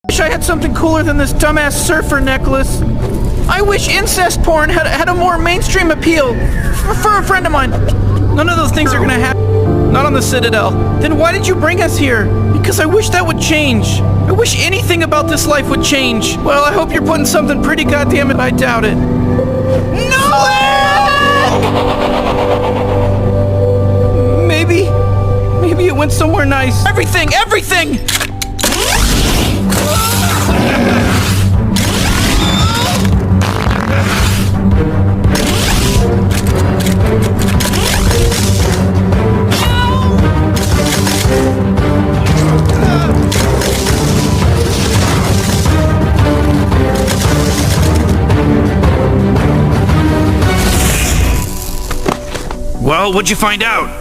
wish I had something cooler than this dumbass surfer necklace. I wish incest porn had a more mainstream appeal. For a friend of mine. None of those things are gonna happen. Not on the Citadel. Then why did you bring us here? Because I wish that would change. I wish anything about this life would change. Well, I hope you're putting something pretty goddamn it. I doubt it. Nolan! Maybe it went somewhere nice. Everything! Well, what'd you find out?